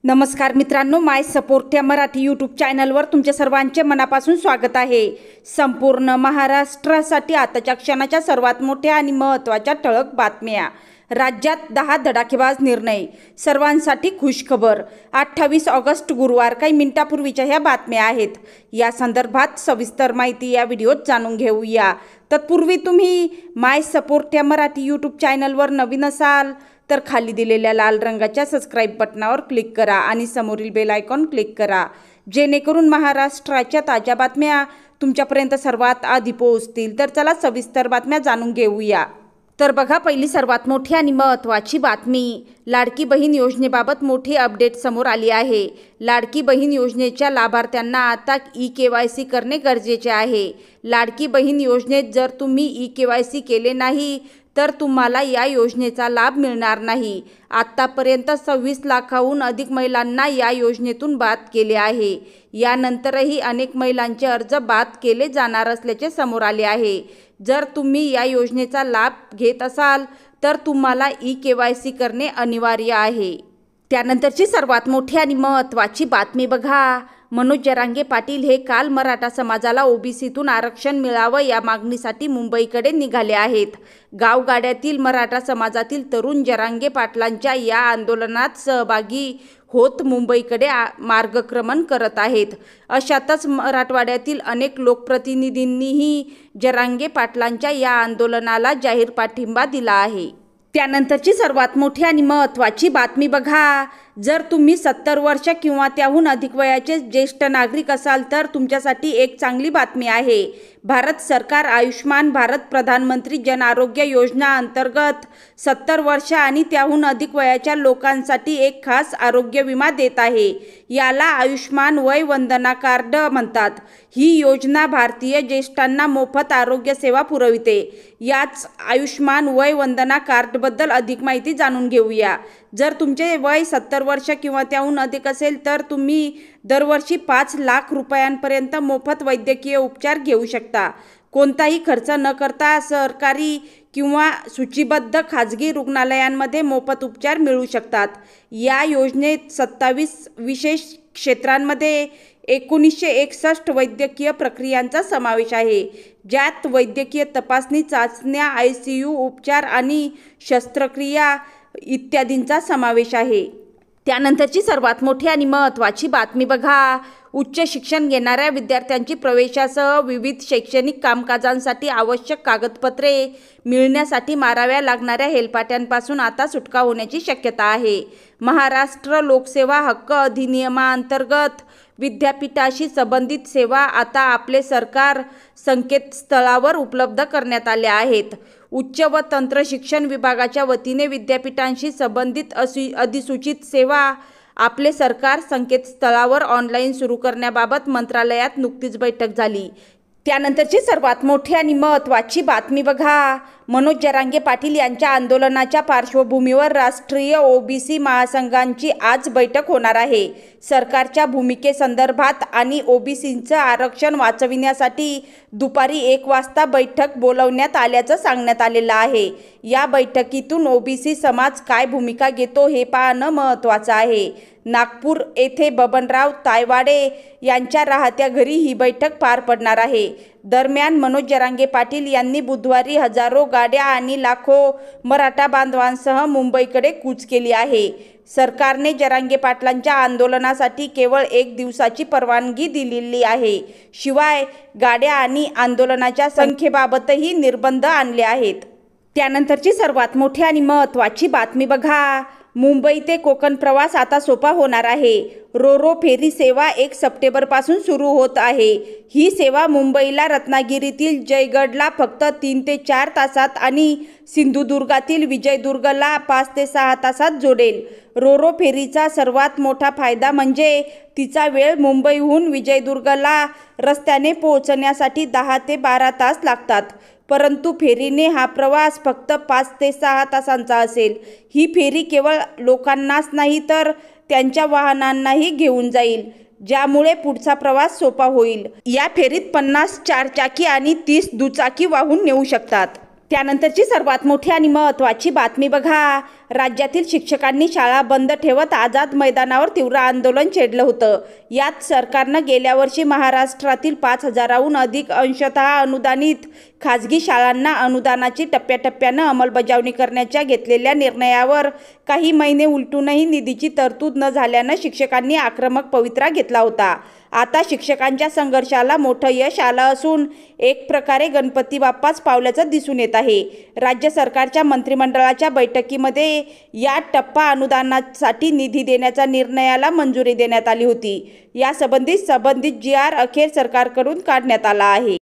नमस्कार मित्रांनो, माय सपोर्ट या मराठी यूट्यूब चॅनलवर तुमच्या सर्वांचे मनापासून स्वागत आहे। संपूर्ण महाराष्ट्रासाठी आताच्या क्षणाच्या सर्वात मोठ्या आणि महत्त्वाच्या ठळक बातम्या। राज्यात 10 धडाकेबाज निर्णय, सर्वांसाठी खुशखबर। 28 ऑगस्ट गुरुवार, काही मिनिटापूर्वीच्या ह्या बातम्या आहेत। या संदर्भात सविस्तर माहिती या व्हिडिओत जाणून घेऊया। तत्पूर्वी तुम्ही माय सपोर्ट या मराठी यूट्यूब चॅनलवर नवीन असाल तर खाली दिलेल्या लाल रंगाच्या सबस्क्राइब बटनावर क्लिक करा आणि समोरील बेल आयकॉन क्लिक करा, जेणेकरून महाराष्ट्राच्या ताज्या बातम्या तुमच्यापर्यंत सर्वात आधी पोहोचतील। तर चला सविस्तर बातम्या जाणून घेऊया। तर बघा, पहिली सर्वात मोठी आणि महत्त्वाची बातमी, लाडकी बहीण योजनेबाबत मोठी अपडेट समोर आली आहे। लाडकी बहीण योजनेच्या लाभार्थ्यांना आता ई-KYC करणे गरजेचे आहे। लाडकी बहीण योजनेत जर तुम्ही ई-KYC केले नाही तर तुम्हाला या योजनेचा लाभ मिळणार नाही। आत्तापर्यंत 26 लाखाहून अधिक महिलांना या योजनेतून बाद केले आहे। यानंतरही अनेक महिलांचे अर्ज बाद केले जाणार असल्याचे समोर आले आहे। जर तुम्ही या योजनेचा लाभ घेत असाल तर तुम्हाला ई-KYC करणे अनिवार्य आहे। त्यानंतरची सर्वात मोठी आणि महत्त्वाची बातमी बघा, मनोज जरांगे पाटील हे काल मराठा समाजाला ओबीसीतून आरक्षण मिळावं या मागणीसाठी मुंबईकडे निघाले आहेत। गावगाड्यातील मराठा समाजातील तरुण जरांगे पाटलांच्या या आंदोलनात सहभागी होत मुंबईकडे मार्गक्रमण करत आहेत। अशातच मराठवाड्यातील अनेक लोकप्रतिनिधींनीही जरांगे पाटलांच्या या आंदोलनाला जाहीर पाठिंबा दिला आहे। त्यानंतरची सर्वात मोठी आणि महत्त्वाची बातमी बघा, जर तुम्ही 70 वर्ष किंवा त्याहून अधिक वयाचे ज्येष्ठ नागरिक असाल तर तुमच्यासाठी एक चांगली बातमी आहे। भारत सरकार आयुष्मान भारत प्रधानमंत्री जन आरोग्य योजना अंतर्गत 70 वर्ष आणि त्याहून अधिक वयाच्या लोकांसाठी एक खास आरोग्य विमा देत आहे। याला आयुष्मान वय वंदना कार्ड म्हणतात। ही योजना भारतीय ज्येष्ठांना मोफत आरोग्य सेवा पुरविते। याच आयुष्मान वय वंदना कार्डबद्दल अधिक माहिती जाणून घेऊया। जर तुमचे वय 70 वर्ष किंवा त्याहून अधिक असेल तर तुम्ही दरवर्षी 5 लाख रुपयांपर्यंत मोफत वैद्यकीय उपचार घेऊ शकता। कोणताही खर्च न करता सरकारी किंवा सूचीबद्ध खाजगी रुग्णालयांमध्ये मोफत उपचार मिळू शकतात। या योजनेत 27 विशेष क्षेत्रांमध्ये 1961 वैद्यकीय प्रक्रियांचा समावेश आहे, ज्यात वैद्यकीय तपासणी, चाचण्या, ICU उपचार आणि शस्त्रक्रिया इत्यादींचा समावेश आहे। त्यानंतरची सर्वात मोठी आणि महत्त्वाची बातमी बघा, उच्च शिक्षण घेणाऱ्या विद्यार्थ्यांची प्रवेशासह विविध शैक्षणिक कामकाजांसाठी आवश्यक कागदपत्रे मिळण्यासाठी माराव्या लागणाऱ्या हेलपाट्यांपासून आता सुटका होण्याची शक्यता आहे। महाराष्ट्र लोकसेवा हक्क अधिनियमाअंतर्गत विद्यापीठाशी संबंधित सेवा आता आपले सरकार संकेतस्थळावर उपलब्ध करण्यात आल्या आहेत। उच्च व तंत्र शिक्षण विभागाच्या वतीने विद्यापीठांशी संबंधित अधिसूचित सेवा आपले सरकार संकेतस्थळावर ऑनलाईन सुरू करण्याबाबत मंत्रालयात नुकतीच बैठक झाली। त्यानंतरची सर्वात मोठी आणि महत्त्वाची बातमी बघा, मनोज जरांगे पाटील यांच्या आंदोलनाच्या पार्श्वभूमीवर राष्ट्रीय ओबीसी महासंघाची आज बैठक होणार आहे। सरकारच्या भूमिकेसंदर्भात आणि ओबीसींचं आरक्षण वाचविण्यासाठी दुपारी 1 वाजता बैठक बोलवण्यात आल्याचं सांगण्यात आलेलं आहे। या बैठकीतून ओबीसी समाज काय भूमिका घेतो हे पाहणं महत्त्वाचं आहे। नागपूर येथे बबनराव तायवाडे यांच्या राहत्या घरी ही बैठक पार पडणार आहे। दरम्यान मनोज जरांगे पाटील यांनी बुधवारी हजारो गाड्या आणि लाखो मराठा बांधवांसह मुंबईकडे कूच केली आहे। सरकारने जरांगे पाटलांच्या आंदोलनासाठी केवळ 1 दिवसाची परवानगी दिलेली आहे। शिवाय गाड्या आणि आंदोलनाच्या संख्येबाबतही निर्बंध आणले आहेत। त्यानंतरची सर्वात मोठी आणि महत्त्वाची बातमी बघा, मुंबई ते कोकण प्रवास आता सोपा होणार आहे। रो फेरी सेवा 1 सप्टेंबरपासून सुरू होत आहे। ही सेवा मुंबईला रत्नागिरीतील जयगडला फक्त 3 ते 4 तासात आणि सिंधुदुर्गातील विजयदुर्गला 5 ते 6 तासात जोडेल। रो फेरीचा सर्वात मोठा फायदा म्हणजे तिचा वेळ मुंबईहून विजयदुर्गला रस्त्याने पोहोचण्यासाठी 10 ते 12 तास लागतात, परंतु फेरीने हा प्रवास फक्त 5 ते 6 तासांचा असेल। ही फेरी केवळ लोकांनाच नाही तर त्यांच्या वाहनांनाही घेऊन जाईल, ज्यामुळे पुढचा प्रवास सोपा होईल। या फेरीत 50 चारचाकी आणि 30 दुचाकी वाहून नेऊ शकतात। त्यानंतरची सर्वात मोठी आणि महत्त्वाची बातमी बघा, राज्यातील शिक्षकांनी शाळा बंद ठेवत आझाद मैदानावर तीव्र आंदोलन छेडलं होतं। यात सरकारनं गेल्या वर्षी महाराष्ट्रातील 5,000हून अधिक अंशतः अनुदानित खाजगी शाळांना अनुदानाची टप्प्याटप्प्यानं अंमलबजावणी करण्याच्या घेतलेल्या निर्णयावर काही महिने उलटूनही निधीची तरतूद न झाल्यानं शिक्षकांनी आक्रमक पवित्रा घेतला होता। आता शिक्षकांच्या संघर्षाला मोठं यश आलं असून एक प्रकारे गणपती बाप्पाच पावल्याचं दिसून येत आहे। राज्य सरकारच्या मंत्रिमंडळाच्या बैठकीमध्ये या टप्पा अनुदानासाठी निधी देण्याच्या निर्णयाला मंजुरी देण्यात आली होती। या संबंधित जी.आर. अखेर सरकारकडून काढण्यात आला आहे।